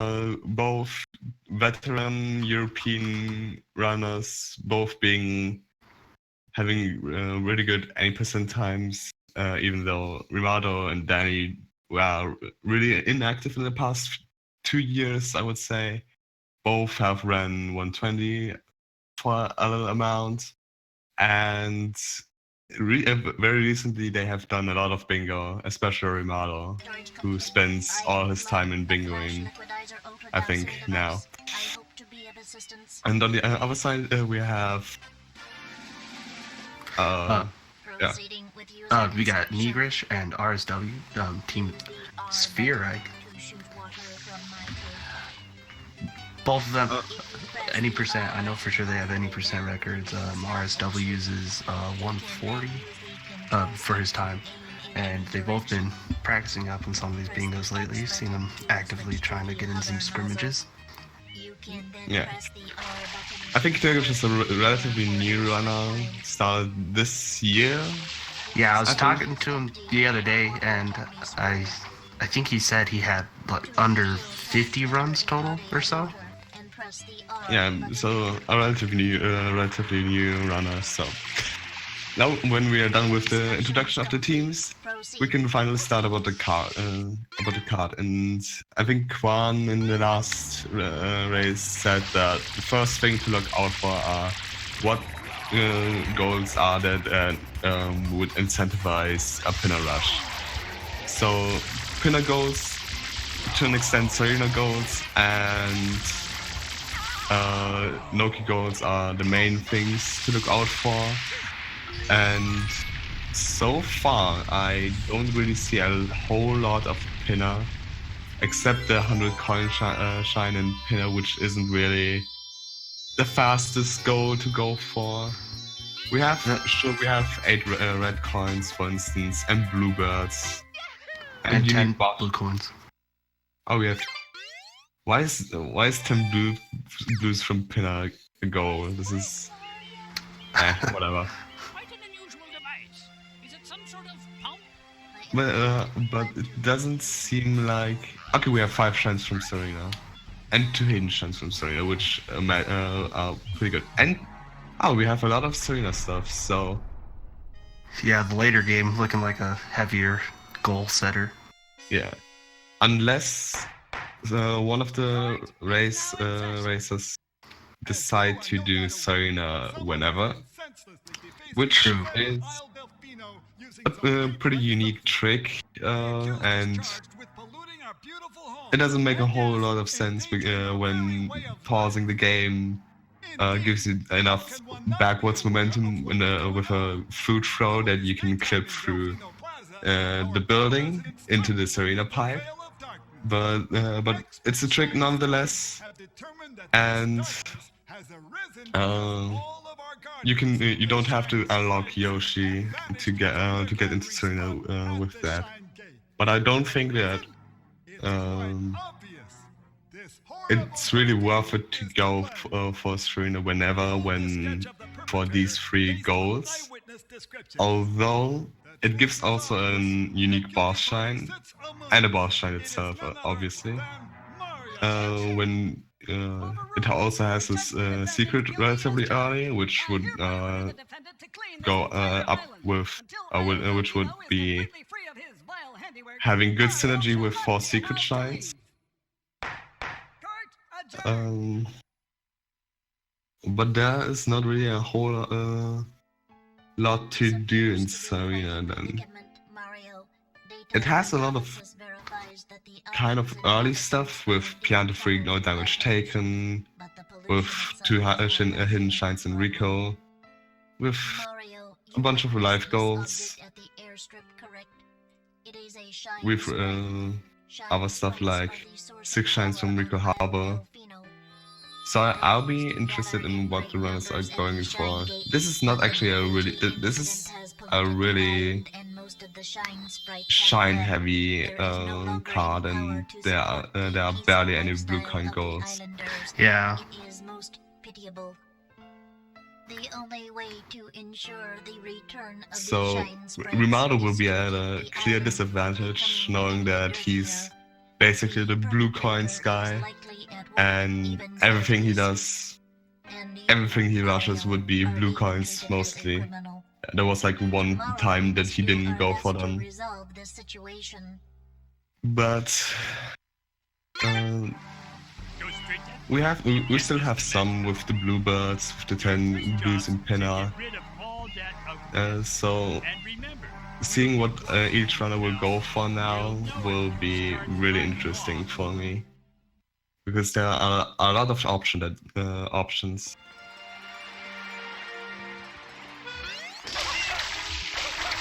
both veteran European runners, both having really good 80% times, even though Rimato and Danny were really inactive in the past 2 years, I would say. Both have ran 120 for a little amount, and very recently they have done a lot of bingo, especially Rimato, who spends all his time in bingoing, I think, now. And on the other side, we have we got Knirgesh and RSW, Team Sphere, right? Both of them, any percent. I know for sure they have any percent records. RSW's is 140 for his time. And they've both been practicing up on some of these bingos lately. You've seen them actively trying to get in some scrimmages. Yeah. I think Knirgesh is a relatively new runner, started this year. Yeah, I was talking to him the other day, and I think he said he had like under 50 runs total or so. Yeah, so a relatively new runner. So now, when we are done with the introduction of the teams, we can finally start about the card. And I think Kwan in the last race said that the first thing to look out for are what goals are that would incentivize a pinner rush. So pinner goals, to an extent, Serena goals, and Noki goals are the main things to look out for. And so far, I don't really see a whole lot of pinner, except the 100 coin shine in pinner, which isn't really the fastest goal to go for. We have 8 red coins, for instance, and bluebirds, and 10 blue coins. Oh, we have. Why is 10 blues from pinner a goal? This is whatever. But it doesn't seem like... Okay, we have 5 shines from Serena. And 2 hidden shines from Serena, which are pretty good. And, we have a lot of Serena stuff, so... Yeah, the later game looking like a heavier goal setter. Yeah. Unless one of the racers decide to do Serena whenever. Which is a pretty unique trick, and it doesn't make a whole lot of sense when pausing the game gives you enough backwards momentum with a food throw that you can clip through the building into the Serena pipe. But it's a trick nonetheless, and you don't have to unlock Yoshi to get into Serena with that. But I don't think that it's really worth it to go for Serena for these 3 goals. Although it gives also a unique boss shine, and a boss shine itself, obviously. When it also has this secret relatively early, which would go up with, which would be having good synergy with 4 secret shines. But there is not really a whole lot to do in Serena then. It has a lot of kind of early stuff with Pianta Freak, no damage taken, with 2 hidden shines in Rico, with a bunch of life goals, with other stuff like 6 shines from Rico Harbor. So I'll be interested in what the runners are going for. This is not actually this is a really shine heavy card, and there are barely any blue coin goals. Yeah. So Rimato will be at a clear disadvantage, knowing that he's basically the blue coins guy, and everything he does, everything he rushes would be blue coins mostly. There was like one time that he didn't go for them. But we still have some with the bluebirds, with the 10 blues in pinner. So seeing what each runner will go for now will be really interesting for me, because there are a lot of options.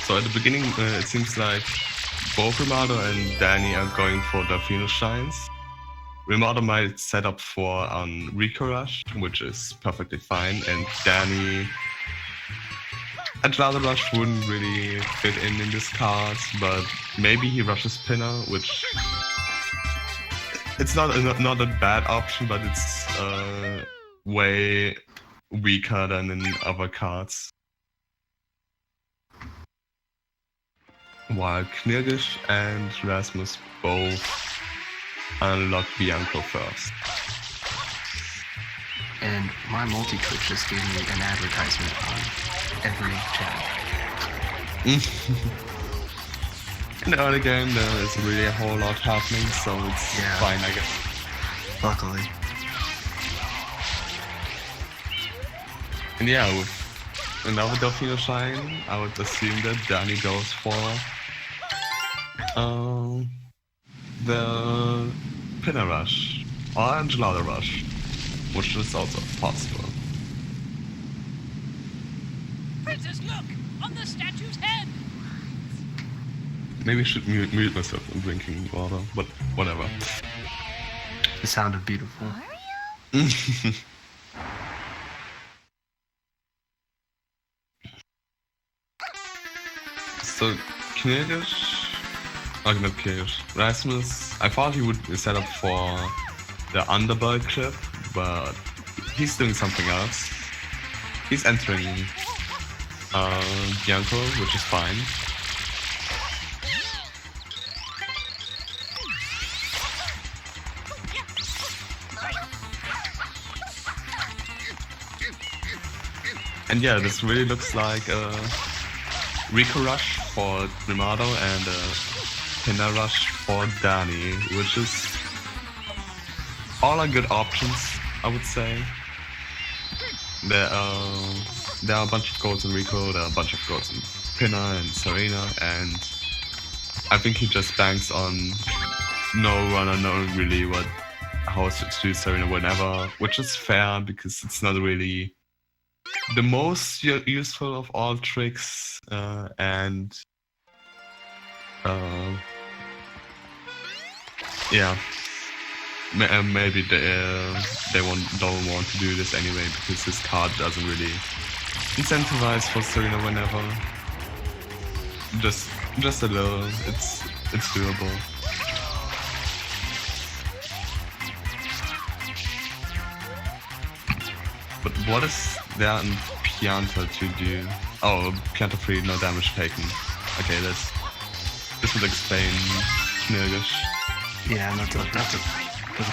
So at the beginning, it seems like both Rimato and Danny are going for the Phoenix Shines. Rimato might set up for Rico Rush, which is perfectly fine, and Danny... Adjada Rush wouldn't really fit in this card, but maybe he rushes Pinner, which... It's not a bad option, but it's way weaker than in other cards. While Knirgesh and Rasmus both unlock Bianco first. And my multi-twitch just gave me an advertisement on every channel. In the early game, there is really a whole lot happening, so it's fine, I guess. Luckily. And yeah, with another Delfino Shine, I would assume that Danny goes for the Pinner Rush or Angelada Rush, which is also possible. Princess, look! On the statue's head! Maybe I should mute myself when drinking water, but whatever. It sounded beautiful. So, Knirgesh... Oh, not Knirgesh. Rasmus, I thought he would set up for the Underbird clip, but he's doing something else. He's entering Bianco, which is fine. And yeah, this really looks like a Rico Rush for Rimato and a Pinner Rush for Danny, which is all are good options, I would say. There are a bunch of goals in Rico, there are a bunch of goals in Pinner and Serena, and I think he just banks on no runner knowing really how to do Serena whenever, which is fair because it's not really the most useful of all tricks, and yeah, maybe they don't want to do this anyway because this card doesn't really incentivize for Serena whenever. Just a little, it's doable. But what is there in Pianta to do? Oh, Pianta free, no damage taken. Okay, this would explain Knirgesh. Yeah, and that's a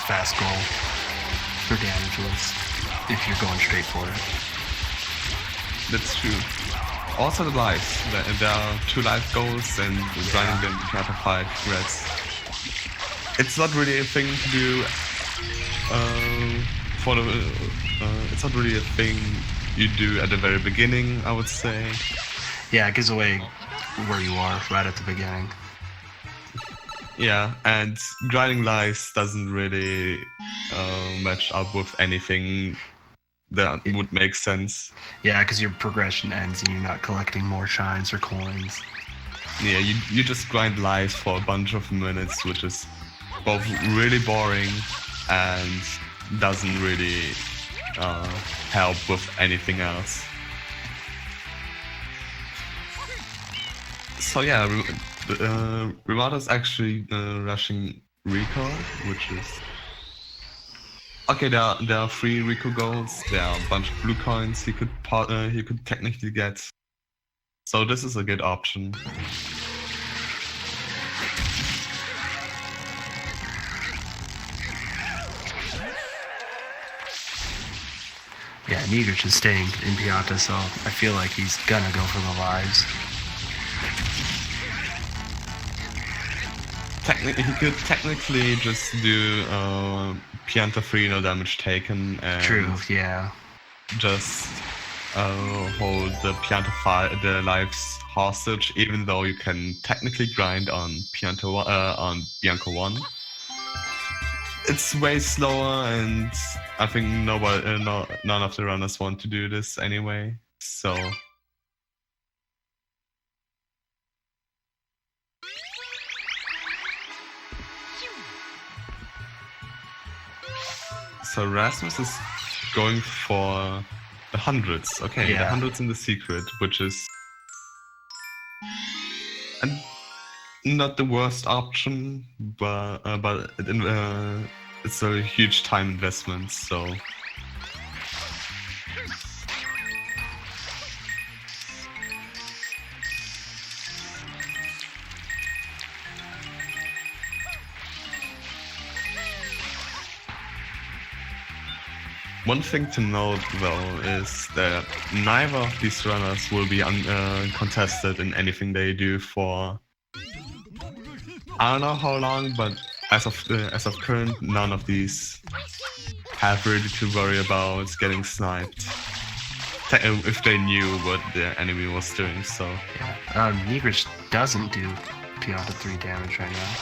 fast goal for damages if you're going straight for it. That's true. Also the lives. There are 2 life goals and grinding them to have 5 reds. It's not really a thing to do it's not really a thing you do at the very beginning, I would say. Yeah, it gives away where you are right at the beginning. Yeah, and grinding lives doesn't really match up with anything that would make sense. Yeah, because your progression ends and you're not collecting more shines or coins. Yeah, you just grind lives for a bunch of minutes, which is both really boring and doesn't really help with anything else. So yeah, Rimato's actually rushing Rico, which is... Okay, there are 3 Rico goals, there are a bunch of blue coins he could technically get. So this is a good option. Yeah, Knirgesh is staying in Pianta, so I feel like he's gonna go for the lives. He could technically just do Pianta free, no damage taken, and True, yeah. just hold the lives hostage, even though you can technically grind on on Bianca 1. It's way slower, and I think none of the runners want to do this anyway. So Rasmus is going for the hundreds. Okay, Yeah. the hundreds in the secret, which is not the worst option, but it's a huge time investment. So one thing to note, though, is that neither of these runners will be contested in anything they do for I don't know how long, but as of current, none of these have really to worry about getting sniped if they knew what the enemy was doing. So yeah, Knirgesh doesn't do Pianta 3 damage right now.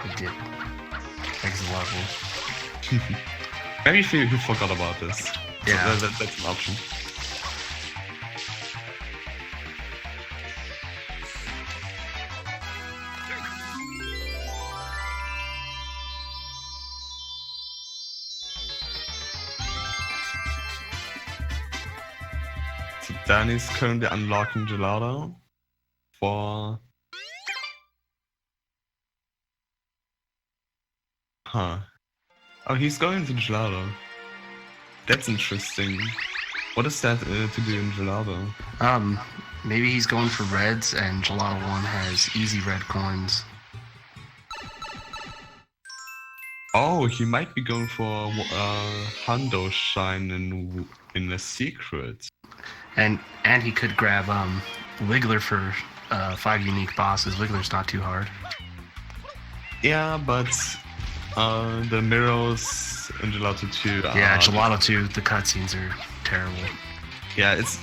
He did. Next level. Maybe he forgot about this. Yeah. So that's an option. So Danny's currently unlocking Gelato for... Huh. Oh, he's going to Gelato. That's interesting. What is that to do in Gelato? Maybe he's going for reds, and Gelato 1 has easy red coins. Oh, he might be going for Hundo Shine in the secret. And he could grab Wiggler for 5 unique bosses. Wiggler's not too hard. Yeah, but the mirrors in Gelato 2 Yeah, Gelato 2, the cutscenes are terrible. Yeah, it's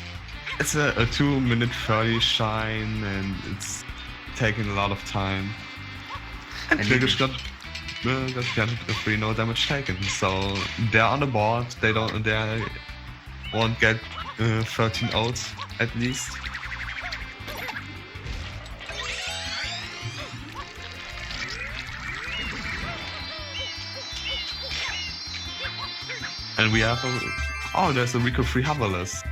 a 2-minute 30 shine, and it's taking a lot of time. And Knirgesh got free, no damage taken, so they're on the board. They won't get 13 outs at least. And we have there's a Rico free Hoverless.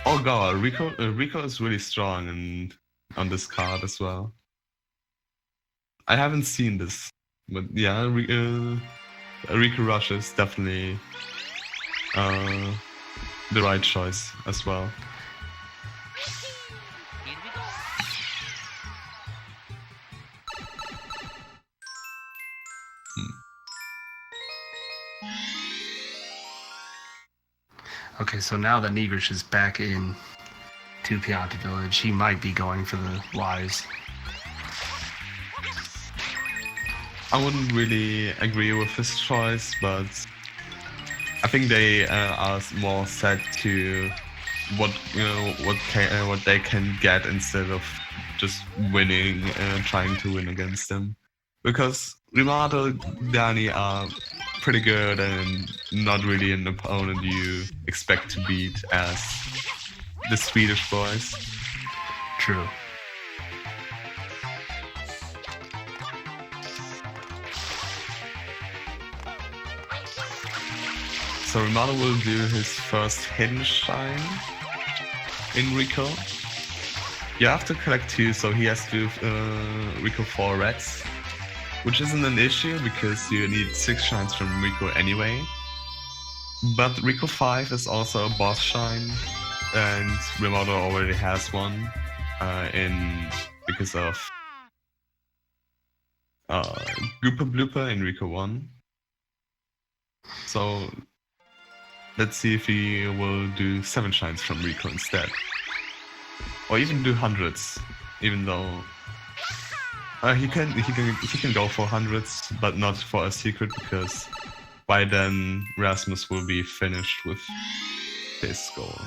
Oh god, Rico is really strong on this card as well. I haven't seen this, but yeah, Rico Rush is definitely the right choice as well. Here we go. Okay, so now that Knirgesh is back in to Pianta Village, he might be going for the lives. I wouldn't really agree with his choice, but I think they are more set to what they can get instead of just winning and trying to win against them. Because Rimato, Dani are pretty good and not really an opponent you expect to beat as the Swedish boys. True. So Rimato will do his first hidden shine in Rico. You have to collect 2, so he has to do Rico 4 reds, which isn't an issue because you need 6 shines from Rico anyway. But Rico 5 is also a boss shine, and Rimato already has one because of Gooper Blooper in Rico 1. So Let's see if he will do 7 shines from Rico instead. Or even do hundreds, even though he can go for hundreds, but not for a secret, because by then Rasmus will be finished with his goal.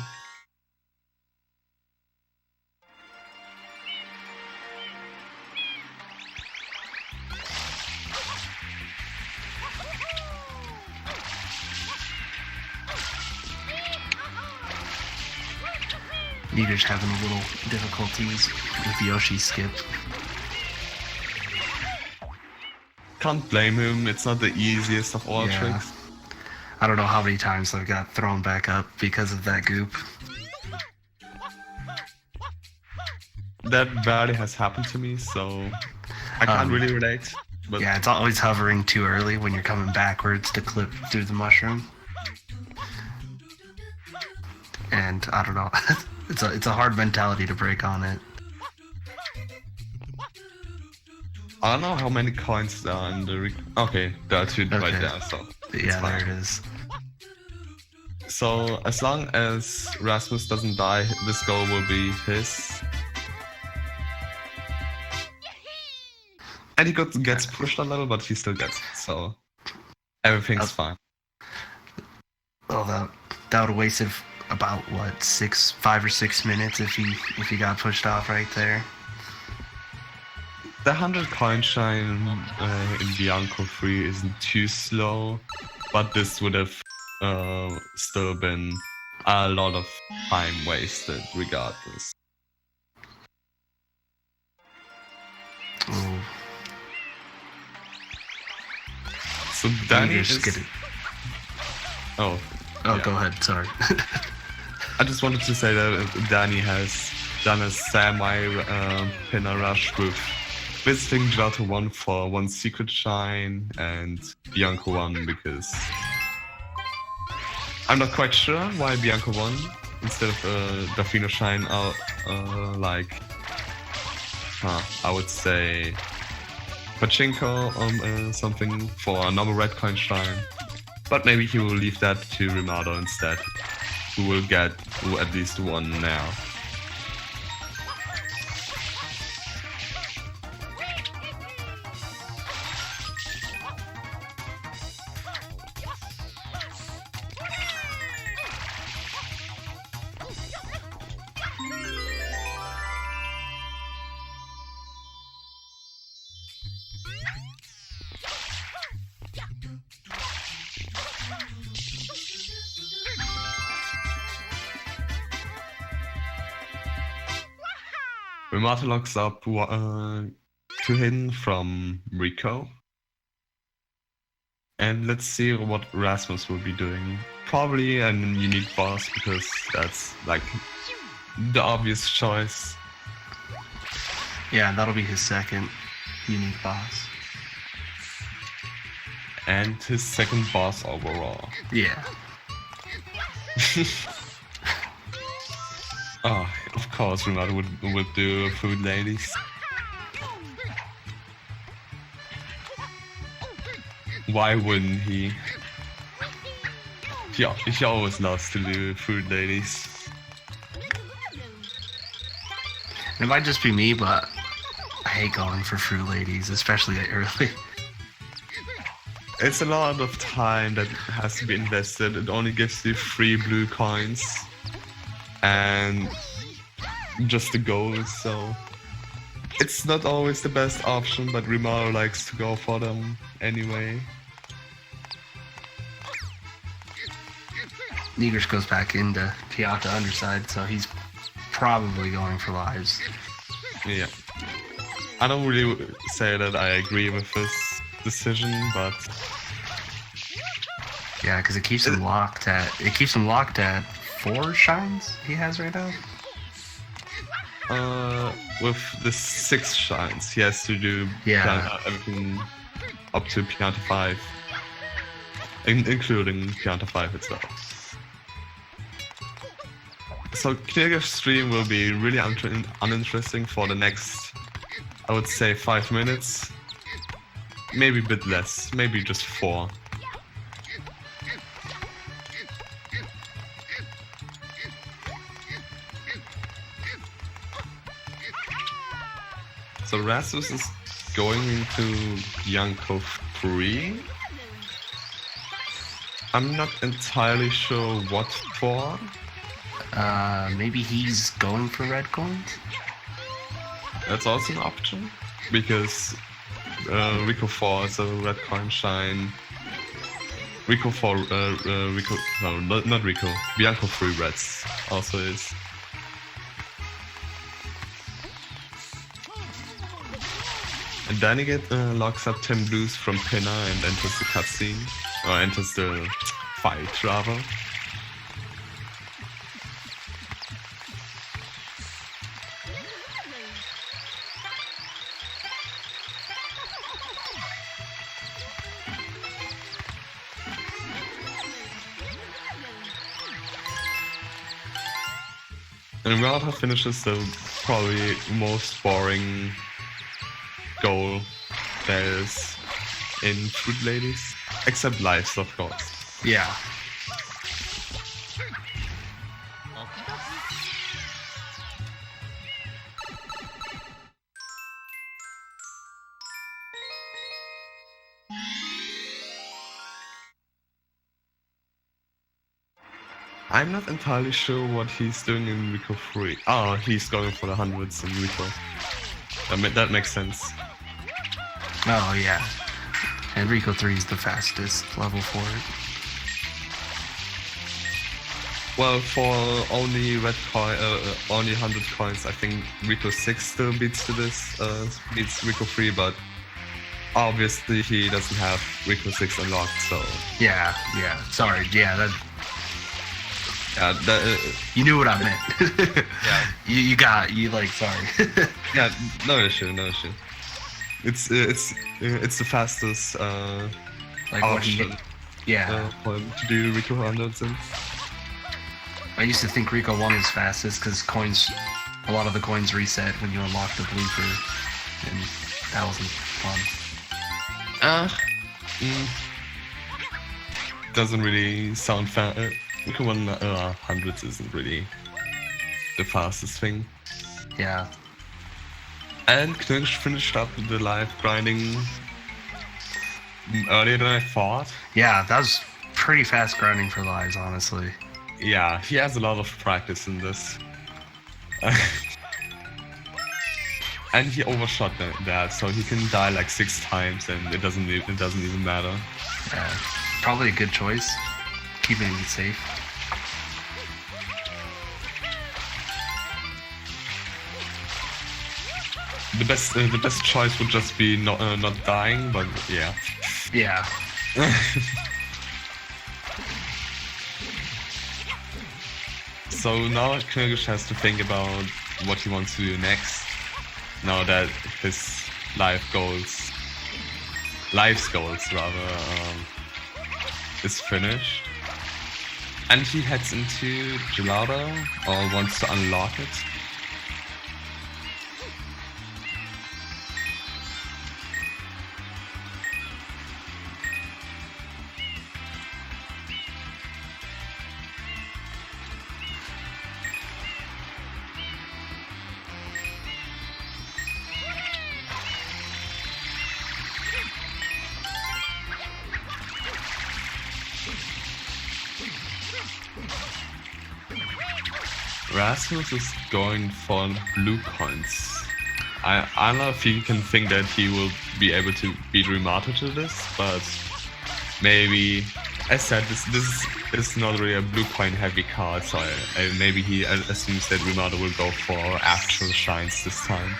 Knirgesh having a little difficulties with Yoshi's skip. Can't blame him, it's not the easiest of all tricks. I don't know how many times I've got thrown back up because of that goop. That barely has happened to me, so I can't really relate. But yeah, it's always hovering too early when you're coming backwards to clip through the mushroom. And I don't know, it's a hard mentality to break on it. I don't know how many coins there are in the... Okay, there are 2 right there, so... Yeah, there it is. So, as long as Rasmus doesn't die, this goal will be his. And he gets pushed a little, but he still gets it, so... Everything's fine. Well, that would have wasted about, what, 5 or 6 minutes if he got pushed off right there. The 100 coin shine in Bianco 3 isn't too slow, but this would have still been a lot of time wasted regardless. Oh. So Danny is... Oh, yeah. Go ahead, sorry. I just wanted to say that Danny has done a semi-pinner rush with visiting Rimato 1 for 1 secret shine and Bianco 1 because I'm not quite sure why Bianco 1 instead of Delfino shine are I would say Pachinko or something for a normal red coin shine, but maybe he will leave that to Rimato instead, who will get at least 1 now. Rimato locks up 2 hidden from Rico. And let's see what Rasmus will be doing. Probably a unique boss because that's like the obvious choice. Yeah, that'll be his second unique boss. And his second boss overall. Yeah. Oh, of course Rimato would do Food Ladies. Why wouldn't he? He always loves to do Food Ladies. It might just be me, but I hate going for Fruit Ladies, especially early. It's a lot of time that has to be invested. It only gives you 3 blue coins. And just the goals, so it's not always the best option, but Rimato likes to go for them anyway. Knirgesh goes back into Pianta underside, so he's probably going for lives. Yeah. I don't really say that I agree with this decision, but yeah, because it keeps him locked at 4 shines he has right now. With the 6 shines, he has to do everything up to Pianta 5, including Pianta 5 itself. So Knirgesh's stream will be really uninteresting for the next, I would say, 5 minutes. Maybe a bit less, maybe just 4. So Rasmus is going into Bianco 3. I'm not entirely sure what for. Maybe he's going for red coins? That's also an option. Because Rico 4 is a red coin shine. Rico 4, Rico, no, not Rico. Bianco 3 reds also is. And Danieru locks up 10 blues from Pinner and enters the cutscene. Or enters the fight, rather. And Rimato finishes the probably most boring goal there is in Fruit Ladies. Except lives, of course. Yeah. I'm not entirely sure what he's doing in Rico 3. Oh, he's going for the hundreds in Rico. That makes sense. Oh, yeah. And Rico 3 is the fastest level for it. Well, for only red coin, only 100 coins, I think Rico 6 still beats beats Rico 3, but obviously he doesn't have Rico 6 unlocked, so... Yeah. Sorry, yeah, you knew what I meant. Yeah. Sorry. Yeah, no issue. It's the fastest option. For him to do Rico 100s in. I used to think Rico 1 was fastest because a lot of the coins reset when you unlock the blooper, and that wasn't fun. Doesn't really sound fast. Rico 1 hundreds isn't really the fastest thing. Yeah. And Knirgesh finished up the live grinding earlier than I thought. Yeah, that was pretty fast grinding for lives, honestly. Yeah, he has a lot of practice in this. And he overshot that, so he can die like 6 times and it doesn't even matter. Yeah, probably a good choice. Keeping it safe. The best choice would just be not dying, but yeah. Yeah. So now Knirgesh has to think about what he wants to do next. Now that his life's goals is finished. And he heads into Gelato, or wants to unlock it. Rasmus is going for blue coins. I don't know if he can think that he will be able to beat Rimato to this, but maybe, as said, this is not really a blue coin heavy card, so maybe he assumes that Rimato will go for actual shines this time.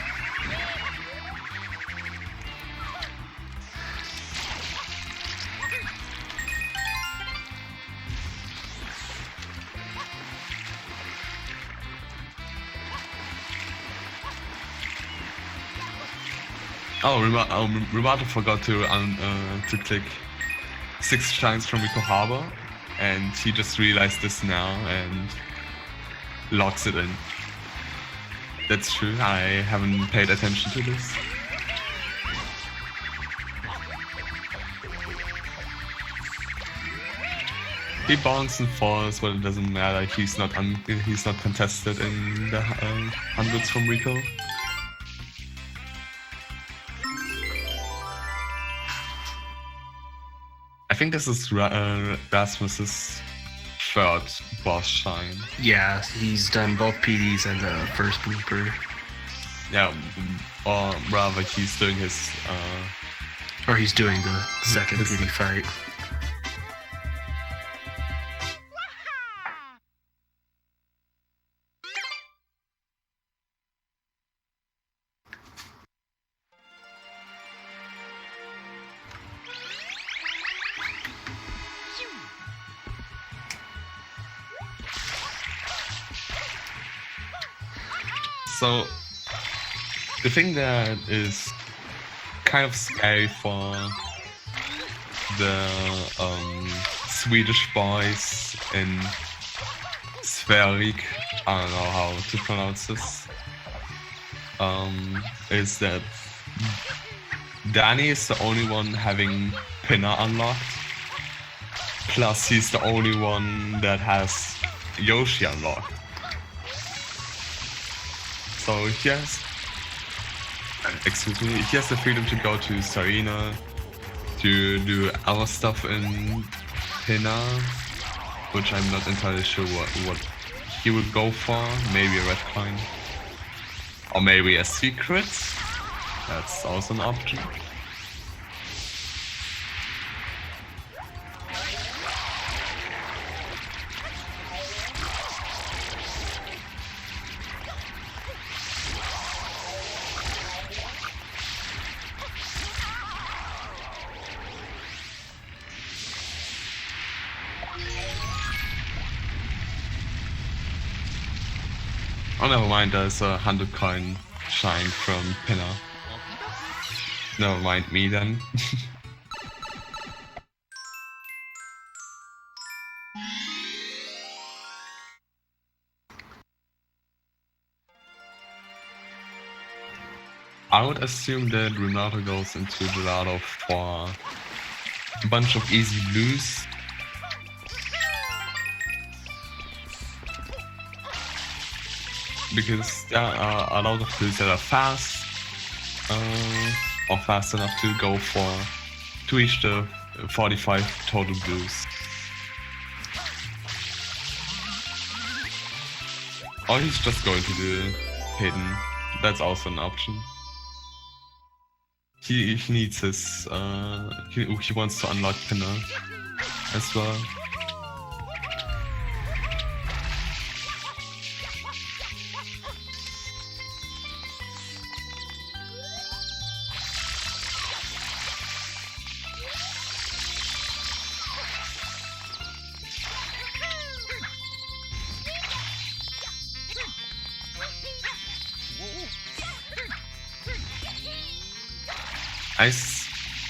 Oh, Rimato forgot to click 6 shines from Rico Harbor, and he just realized this now and locks it in. That's true, I haven't paid attention to this. He bonks and falls, but it doesn't matter. He's not contested in the hundreds from Rico. I think this is Rasmus's third boss shine. Yeah, he's done both PDs and the first blooper. Yeah, or rather, he's doing his. Or he's doing the second his- PD fight. So, the thing that is kind of scary for the Swedish boys in Sverige, I don't know how to pronounce this, is that Danny is the only one having Pinner unlocked, plus he's the only one that has Yoshi unlocked. So he has, he has the freedom to go to Sarina, to do other stuff in Pinner, which I'm not entirely sure what he would go for. Maybe a red coin, or maybe a secret. That's also an option. Oh, never mind, there's a 100 coin shine from Pinner. Never mind me then. I would assume that Rimato goes into Gelato for a bunch of easy blues. Because there are a lot of blues that are fast, or fast enough to go to reach the 45 total blues. Or he's just going to the hidden. That's also an option. He needs his he wants to unlock Pinner as well.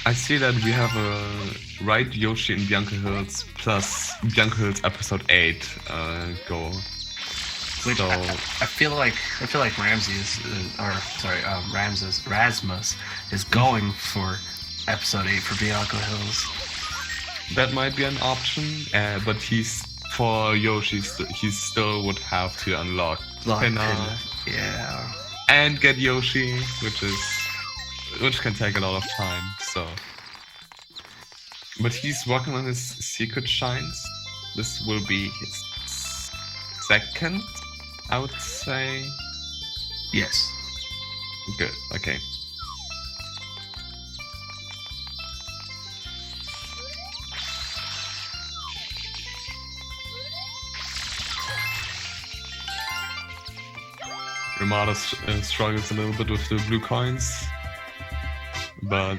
I see that we have a right Yoshi in Bianca Hills plus Bianca Hills episode 8 go. Which So I feel like Ramsey is, Rasmus is going for episode 8 for Bianco Hills. that might be an option, but for Yoshi, he still would have to unlock Pinner Yeah. and get Yoshi, which can take a lot of time. So, but he's working on his secret shines. This will be his second, I would say. Yes. Good. Okay. Rimato struggles a little bit with the blue coins, but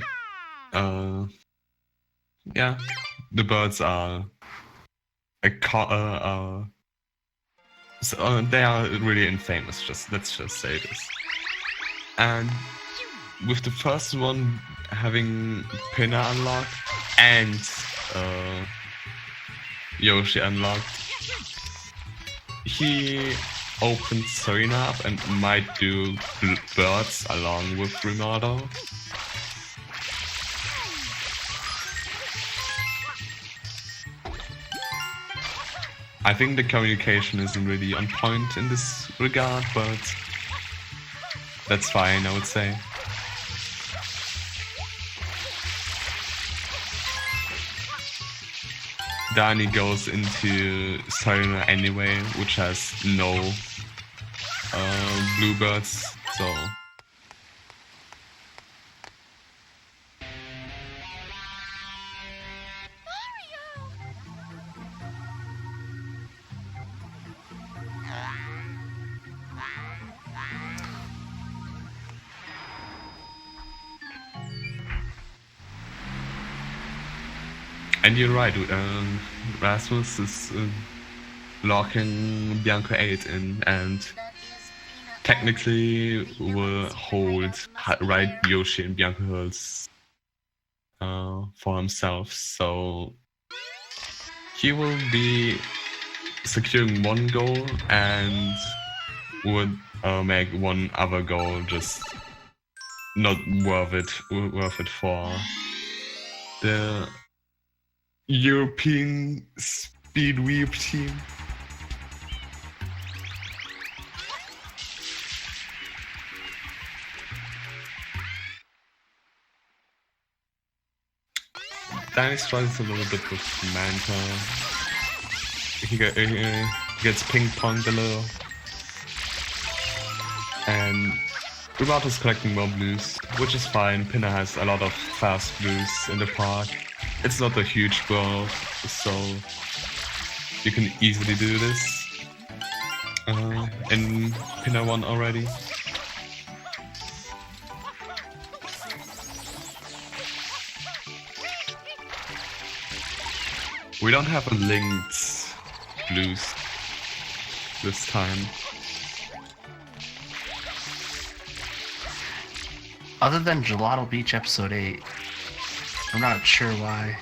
yeah, the birds are they are really infamous. Let's just say this. And with the first one having Pinner unlocked and Yoshi unlocked, he opens Serena up and might do birds along with Rimato. I think the communication isn't really on point in this regard, but that's fine, I would say. Dani goes into Sarina anyway, which has no bluebirds, so and you're right, Rasmus is locking Bianca 8 in, and technically will hold right Yoshi and Bianca Hills for himself, so he will be securing one goal and would make one other goal just not worth it for the European Speed Weep team. Danny struggles a little bit with Manta. He gets ping-ponged a little. And Rimato's collecting more blues, which is fine. Pinna has a lot of fast blues in the park. It's not a huge growth, so you can easily do this. In Pinna 1 already. We don't have a linked blues this time. Other than Gelato Beach Episode 8, I'm not sure why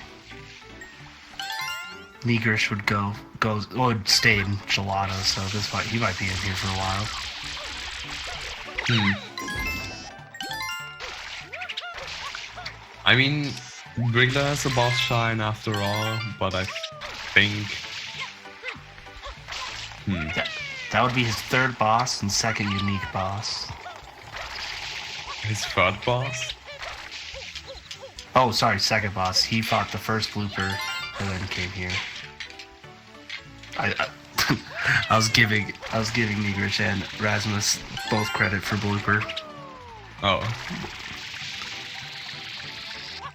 Knirgesh would stay in Gelato, so he might be in here for a while. I mean, Wriggler has a boss shine after all, but I think... That would be his third boss and second unique boss. His third boss? Oh, sorry, second boss. He fought the first blooper and then came here. I was giving Knirgesh and Rasmus both credit for blooper. Oh.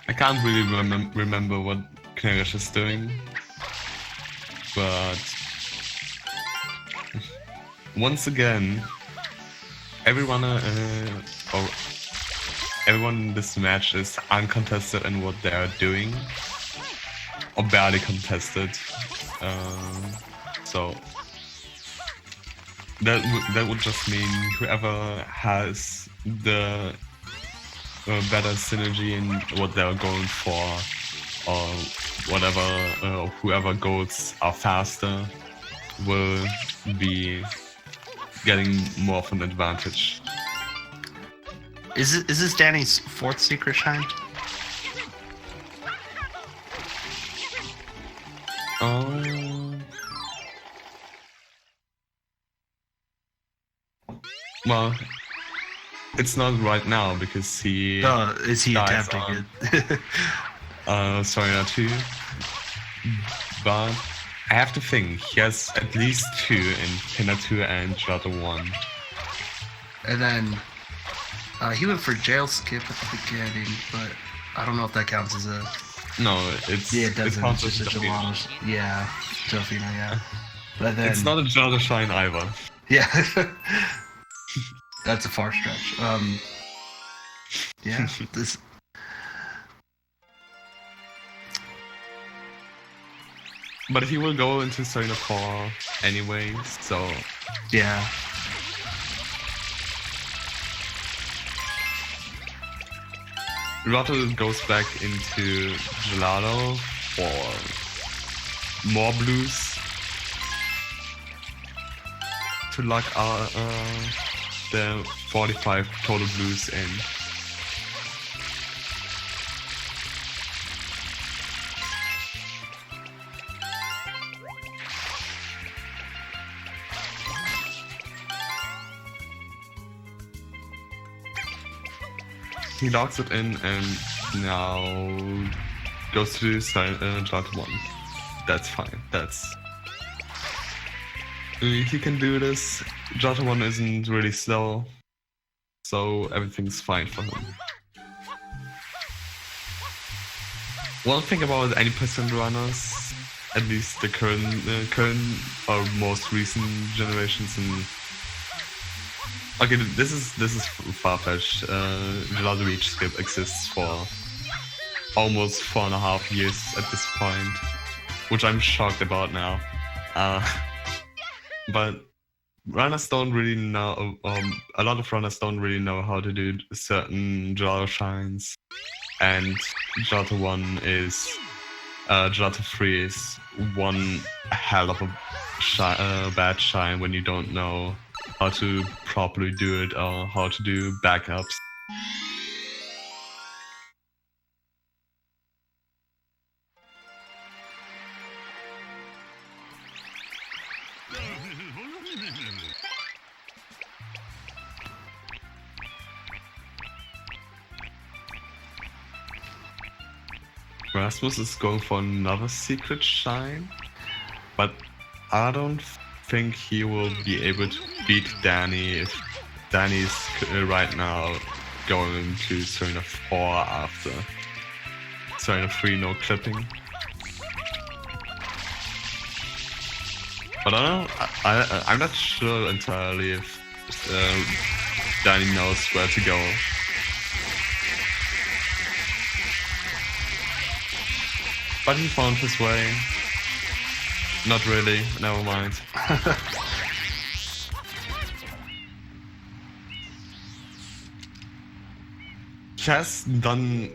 I can't really remember what Knirgesh is doing, but once again, everyone in this match is uncontested in what they are doing, or barely contested. So that would just mean whoever has the better synergy in what they're going for, or whatever, whoever goals are faster, will be getting more of an advantage. Is this Danny's fourth secret shine? Well, it's not right now because he. Is he attempting it? Sorry, not two. But I have to think he has at least 2 in Pinna 2 and Gelato 1. And then he went for jail skip at the beginning, but I don't know if that counts as a. No, it doesn't. counts It's as just a Delfino. Gelato. Yeah, Delfino. Yeah. But then It's not a Gelato shine either. Yeah. That's a far stretch. Yeah. This. But he will go into Sarina 4 anyway, so Yeah. Rimato goes back into Gelato for more blues to lock the 45 total blues in. He locks it in and now goes to Gelato 1. that's fine. He can do this. Jota 1 isn't really slow, so everything's fine for him. One thing about any percent runners, at least the current or most recent generations, and okay, this is far-fetched. Gelato Beach skip exists for almost 4.5 years at this point, which I'm shocked about now. But runners don't really know. A lot of runners don't really know how to do certain gelato shines, and Gelato 1 is Gelato 3 is one hell of a bad shine when you don't know how to properly do it or how to do backups. Rasmus is going for another secret shine, but I don't think he will be able to beat Danny if Danny's right now going to Serena 4 after Serena 3 no clipping. But I don't know, I'm not sure entirely if Danny knows where to go. But he found his way. Not really, never mind. He has done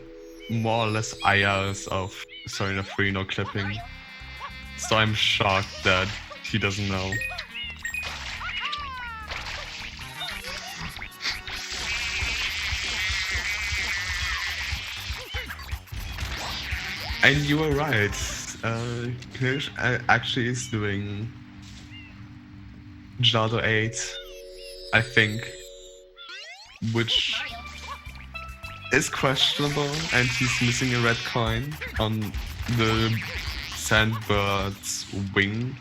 more or less IRs of Serena 3 no clipping. So I'm shocked that he doesn't know. And you were right. Knirgesh actually is doing Gelato 8, I think, which is questionable, and he's missing a red coin on the Sandbird's wing.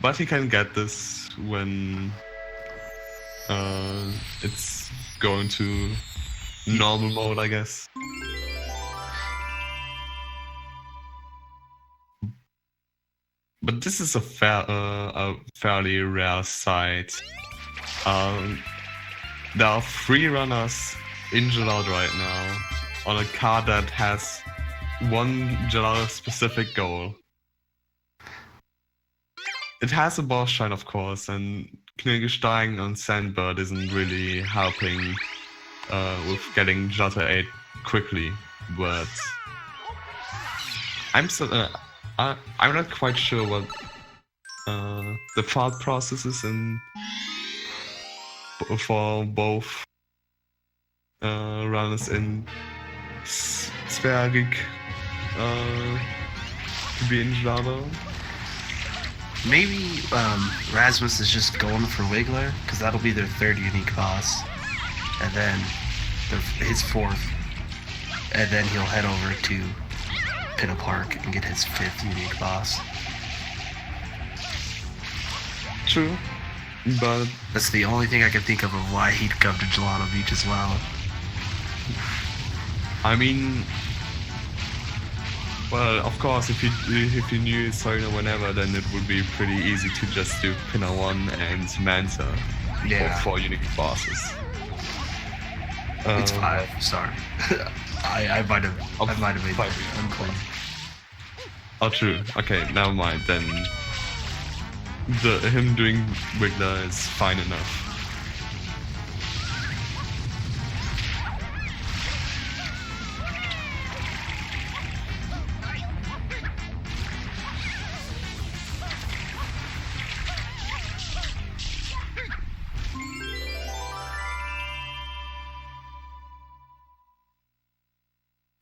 But he can get this when it's going to normal mode, I guess. But this is a fairly rare sight. There are 3 runners in Gelato right now on a card that has one Gelato specific goal. It has a boss shine, of course, and Knirgesh dying on Sandbird isn't really helping with getting Gelato 8 quickly, but I'm not quite sure what the thought process is for both runners in Zwergig to be in Gelato. Maybe Rasmus is just going for Wiggler, because that'll be their 3rd unique boss, and then his 4th, and then he'll head over to Pinna Park and get his 5th unique boss. True, but that's the only thing I can think of why he'd come to Gelato Beach as well. I mean, well, of course, if you knew Serena whenever, then it would be pretty easy to just do Pinna 1 and Manta for 4 unique bosses. It's 5. Sorry, I might have made that unclean. Oh, true. Okay, never mind. Then him doing Wiggler is fine enough.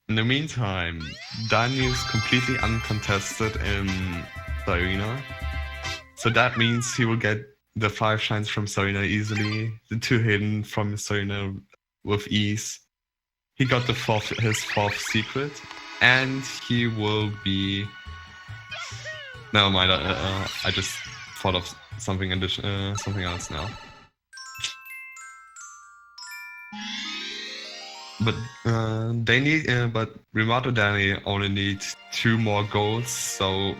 In the meantime, Danieru is completely uncontested in the arena. So that means he will get the 5 shines from Serena easily, the 2 hidden from Serena with ease. He got his 4th secret, and he will be Never mind. I just thought of something something else now. But but Rimato Danny only needs 2 more goals, so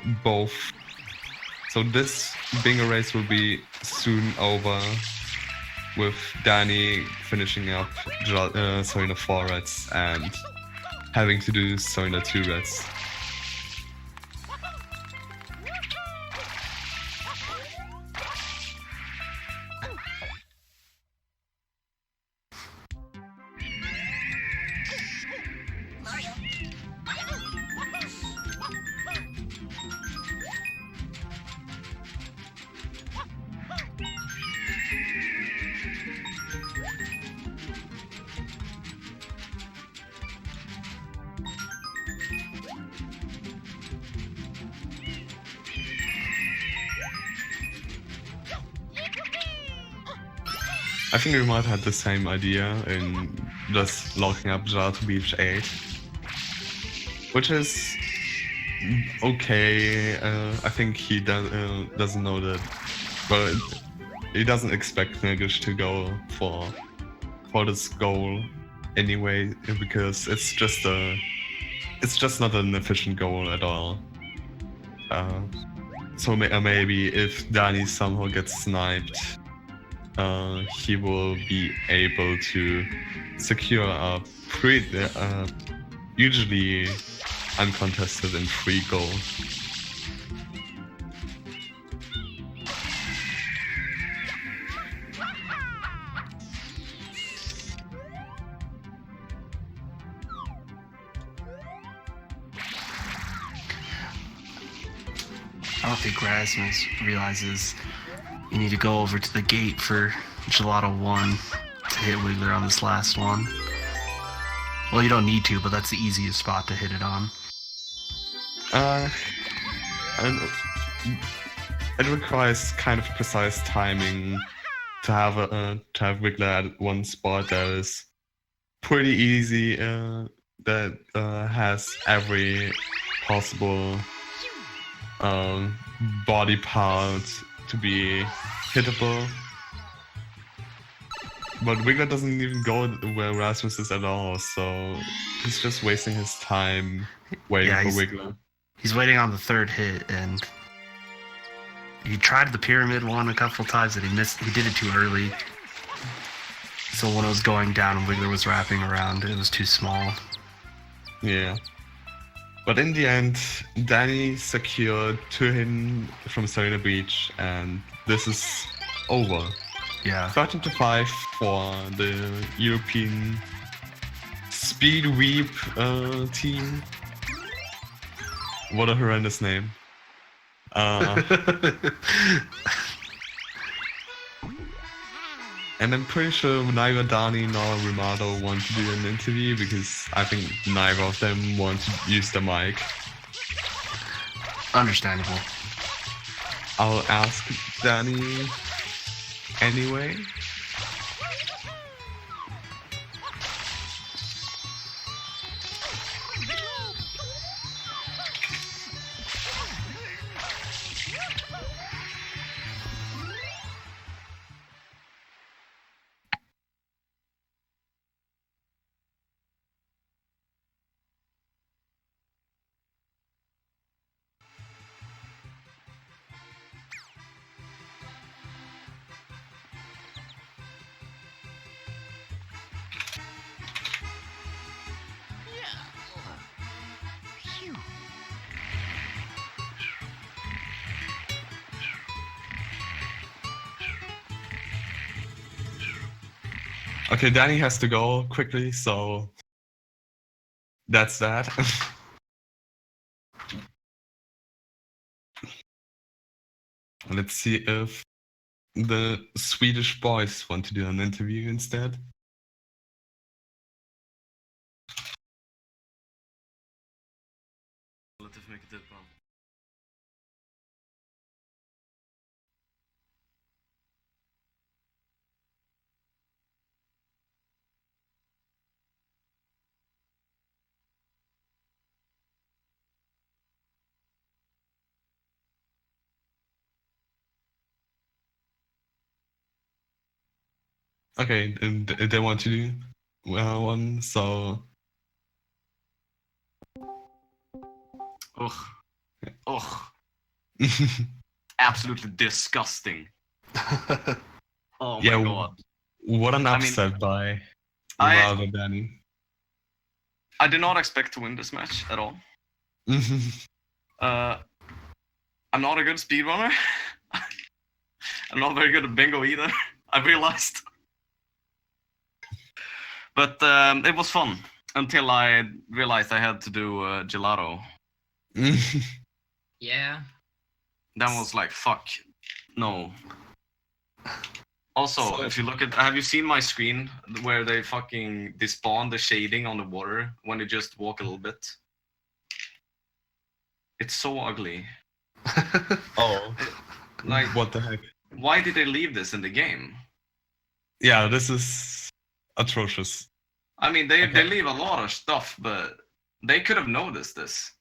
this bingo race will be soon over, with Danny finishing up Serena 4 reds and having to do Serena 2 reds. I think we might have the same idea in just locking up Jar to Beach 8. Which is okay. I think he doesn't know that. Well, he doesn't expect Knirgesh to go for this goal anyway, because it's just not an efficient goal at all. So maybe if Danny somehow gets sniped, he will be able to secure a usually uncontested and free goal. I don't think Rasmus realizes you need to go over to the gate for Gelato 1 to hit Wiggler on this last one. Well, you don't need to, but that's the easiest spot to hit it on. And it requires kind of precise timing to have Wiggler at one spot that is pretty easy, that has every possible body part to be hittable. But Wiggler doesn't even go where Rasmus is at all, so he's just wasting his time waiting for Wiggler. He's waiting on the third hit, and he tried the pyramid one a couple times and he missed. He did it too early. So when it was going down and Wiggler was wrapping around, it was too small. Yeah. But in the end, Danny secured 2 hidden from Serena Beach, and this is over. Yeah. 13-5 for the European Speed Weep team. What a horrendous name. And I'm pretty sure neither Dani nor Rimato want to do an interview, because I think neither of them want to use the mic. Understandable. I'll ask Dani anyway. Okay, Danny has to go quickly, so that's that. Let's see if the Swedish boys want to do an interview instead. Okay, and they want to do one, so Ugh. Ugh. Absolutely disgusting. Oh yeah, my god. what an I mean, upset by I Rimato, Danny. I did not expect to win this match at all. I'm not a good speedrunner. I'm not very good at bingo either. I realized. But it was fun until I realized I had to do gelato. Yeah. That was like, fuck, no. Also, So- if you look at, have you seen my screen where they fucking despawn the shading on the water when you just walk a little bit? It's so ugly. Oh, Like, what the heck? why did they leave this in the game? Yeah, this is atrocious. I mean, they Okay. leave a lot of stuff, but they could have noticed this.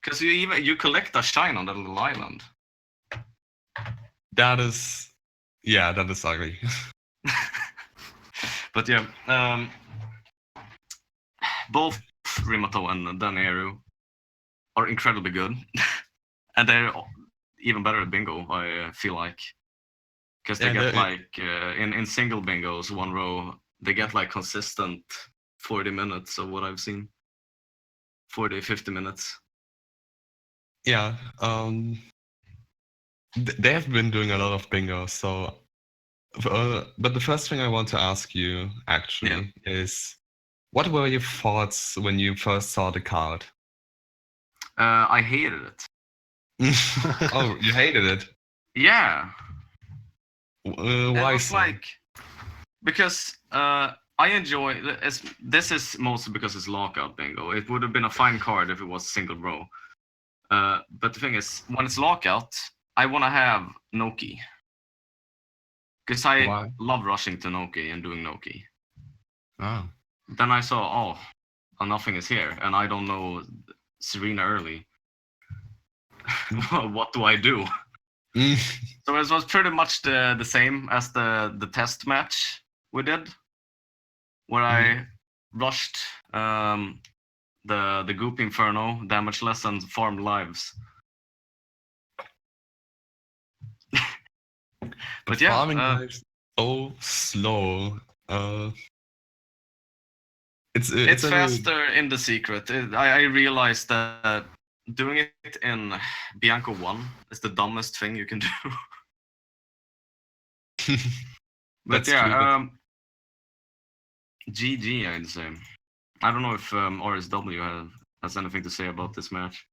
Because you collect a shine on that little island. That is, yeah, that is ugly. But yeah, both Rimato and Danieru are incredibly good, and they're even better at bingo. I feel like, because they Yeah, get they- like in single bingos, one row, they get like consistent 40 minutes of what I've seen. 40, 50 minutes. Yeah, they have been doing a lot of bingo, so. But the first thing I want to ask you actually is, what were your thoughts when you first saw the card? I hated it. Oh, you hated it. Yeah. Why It was so? like, because I enjoy this is mostly because it's lockout bingo. It would have been a fine card if it was single row. But the thing is, when it's lockout, I want to have Noki. Because I Why? love rushing to Noki and doing Noki. Oh. Then I saw, nothing is here, and I don't know Serena early. What do I do? So it was pretty much the same as the test match we did, where I rushed the Goop Inferno, damage less, and farmed lives. But yeah, farming lives so slow. It's it's a faster in the secret. I realized that doing it in Bianco 1 is the dumbest thing you can do. But That's yeah, true, GG, I'd say. I don't know if RSW has anything to say about this match.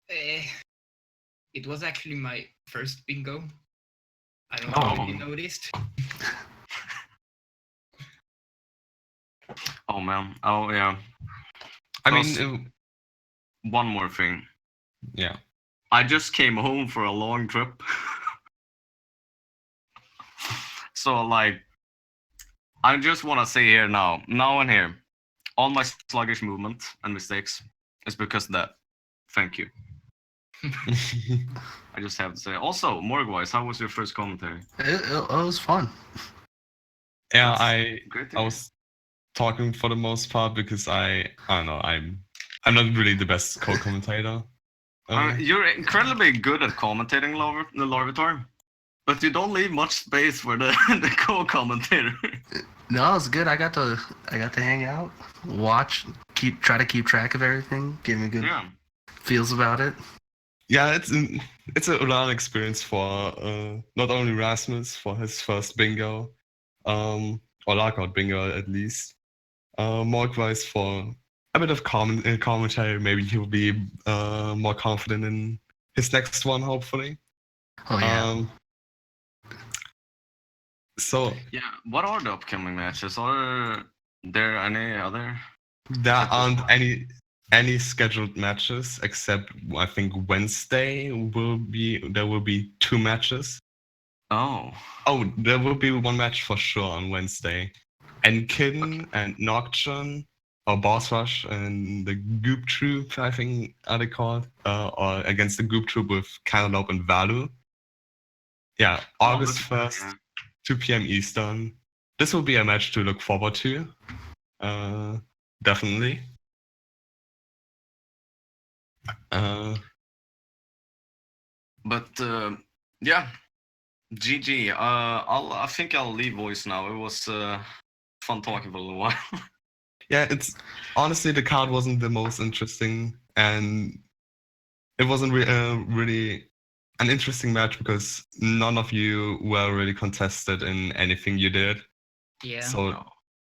It was actually my first bingo. I don't Oh. know if you noticed. Oh man. Oh yeah. I Plus, mean, one more thing. yeah. I just came home for a long trip. So like, I just want to say here now and here, all my sluggish movement and mistakes is because of that. Thank you. I just have to say. Also, Morgwise, how was your first commentary? It was fun. Yeah, That's great to I hear. was talking for the most part because I don't know, I'm not really the best co-commentator. You're incredibly good at commentating, the Larvitar, but you don't leave much space for the, the co-commentator. No, it's good. I got to hang out, watch, try to keep track of everything, give me good Yeah. feels about it. Yeah, it's a learning experience for not only Rasmus for his first bingo, or Lockout bingo at least. Morgwise for a bit of commentary. Maybe he'll be more confident in his next one, hopefully. Oh yeah. So Yeah. What are the upcoming matches? Are there any other? there Except this aren't one. any scheduled matches except I think Wednesday there will be 2 matches. Oh. Oh, there will be one match for sure on Wednesday. And Kidden and Nocturne or Boss Rush and the Goop Troop, I think are they called? Or against the Goop Troop with Cantaloupe and Valu. Yeah, August 1st. Yeah. 2 p.m. Eastern. This will be a match to look forward to. Definitely. But yeah, GG. I think I'll leave voice now. It was fun talking for a little while. Yeah, it's honestly the card wasn't the most interesting, and it wasn't really an interesting match because none of you were really contested in anything you did. Yeah. So No.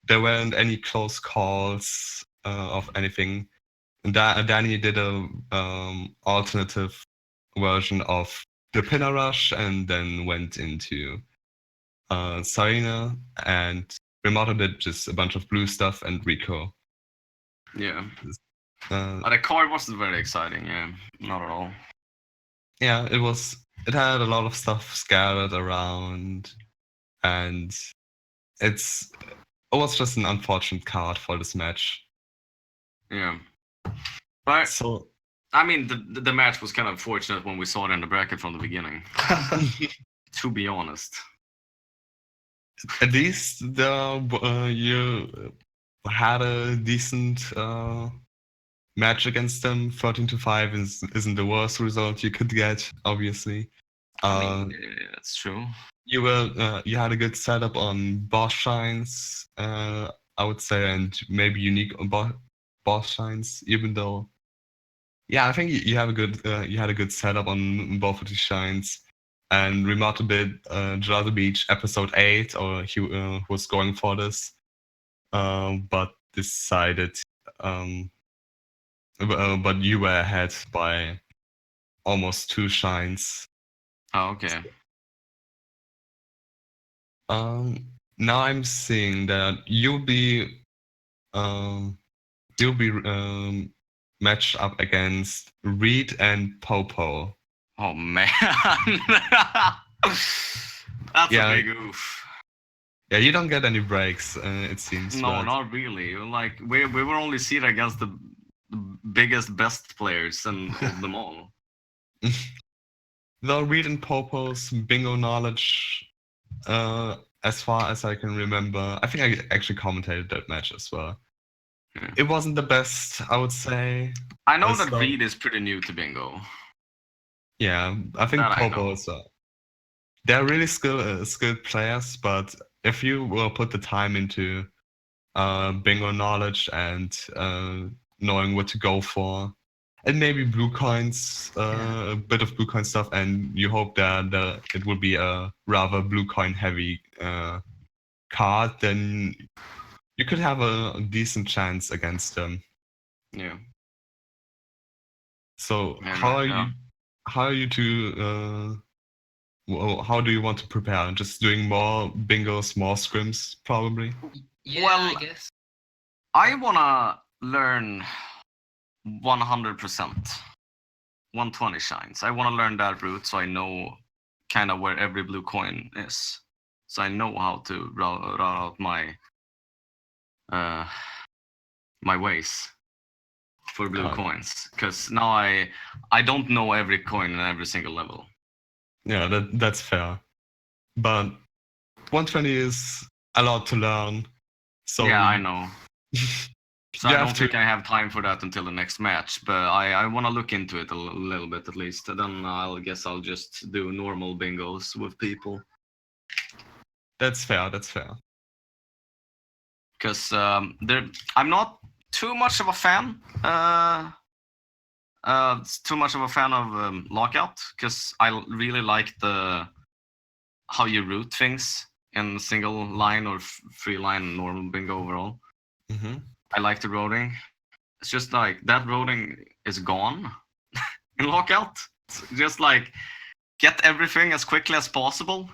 there weren't any close calls of anything. Danny did a alternative version of the Pinner Rush and then went into Sarina, and Rimato did just a bunch of blue stuff and Rico. Yeah. Uh, The card wasn't very exciting. Yeah, not at all. yeah, it had a lot of stuff scattered around, and it was just an unfortunate card for this match. Yeah. But So I mean, the match was kind of fortunate when we saw it in the bracket from the beginning. To be honest. at least you had a decent match against them. 13-5 isn't the worst result you could get, obviously. I mean, that's true. You had a good setup on boss shines, I would say, and maybe unique on boss shines, even though. Yeah, I think you have you had a good setup on both of these shines. And Rimato did Jurassic Beach episode 8, or he was going for this, but decided. But you were ahead by almost 2 shines. Oh, okay. Now I'm seeing that you'll be matched up against Reed and Popo. Oh man. That's Yeah. a big oof. Yeah, you don't get any breaks, it seems. No, but... not really. Like we were only seated against the biggest, best players and of them all. Though Reed and Popo's bingo knowledge, as far as I can remember, I think I actually commentated that match as well. Yeah. It wasn't the best, I would say. I know that Reed is pretty new to bingo. Yeah, I think That I know. Popo is. They're really skilled players, but if you will put the time into bingo knowledge and knowing what to go for, and maybe blue coins, a bit of blue coin stuff, and you hope that it will be a rather blue coin heavy card, then you could have a decent chance against them. Yeah. So Yeah, how are yeah. you? How are you to? Well, how do you want to prepare? Just doing more bingos, more scrims, probably. Yeah, Well, I guess. I wanna learn 100%, 120 shines. I wanna learn that route so I know kind of where every blue coin is. So I know how to route out my my ways for blue coins. Because now I don't know every coin in every single level. Yeah, that's fair. But 120 is a lot to learn. So yeah, I know. So you I have don't to- think I have time for that until the next match, but I want to look into it a little bit at least. Then I'll guess I'll just do normal bingos with people. That's fair. That's fair. Because I'm not too much of a fan. Too much of a fan of Lockout because I really like how you route things in single line or free line normal bingo overall. Mm-hmm. I like the routing. It's just like that routing is gone in Lockout. It's just like get everything as quickly as possible.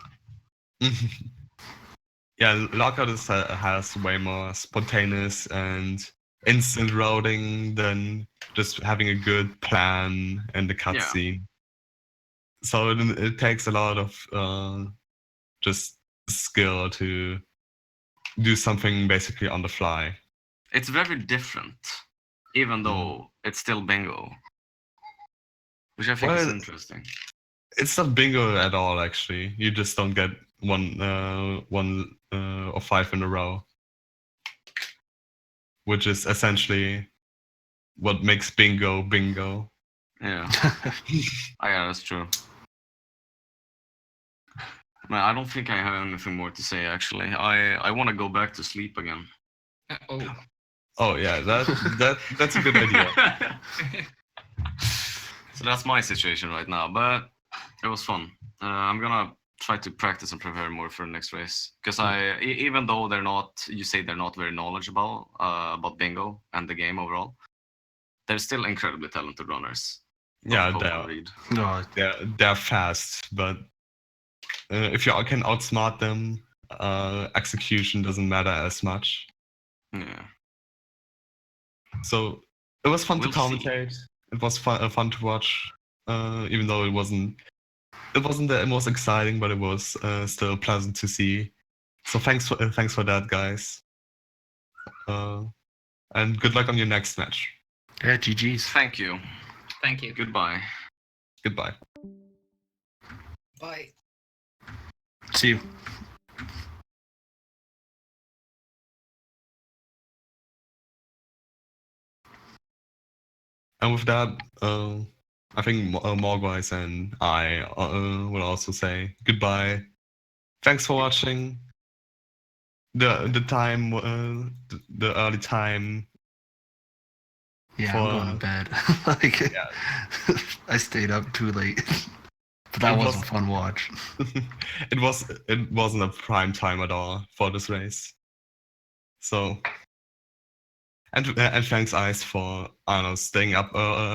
Yeah, Lockout has way more spontaneous and instant routing than just having a good plan and the cutscene. So it takes a lot of just skill to do something basically on the fly. It's very different, even though it's still bingo, which I think is interesting. It's not bingo at all, actually. You just don't get one or 5 in a row, which is essentially what makes bingo bingo. Yeah. Yeah, that's true. Man, I don't think I have anything more to say actually. I want to go back to sleep again. Oh. Oh yeah, that's a good idea. So that's my situation right now, but it was fun. I'm gonna try to practice and prepare more for the next race because even though you say they're not very knowledgeable about bingo and the game overall, they're still incredibly talented runners. Yeah, Both Paul and Reed. No, they're fast, but if you can outsmart them, execution doesn't matter as much. Yeah. So it was fun We'll to commentate. It was fun to watch, even though it wasn't the most exciting, but it was still pleasant to see. So thanks for that, guys. And good luck on your next match. yeah, GG's. Thank you. Thank you. Goodbye. Goodbye. Bye. See you. And with that, I think Mogwise and I will also say goodbye. Thanks for watching. The time, the early time. Yeah, I'm going to bed. Like, Yeah. I stayed up too late, but that wasn't a fun watch. It wasn't a prime time at all for this race. So, and thanks Ice for I don't know staying up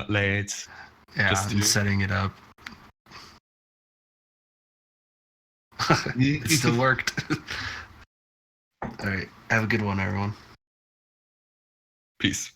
late. Yeah, Just and setting it up. It still worked. All right, have a good one, everyone. Peace.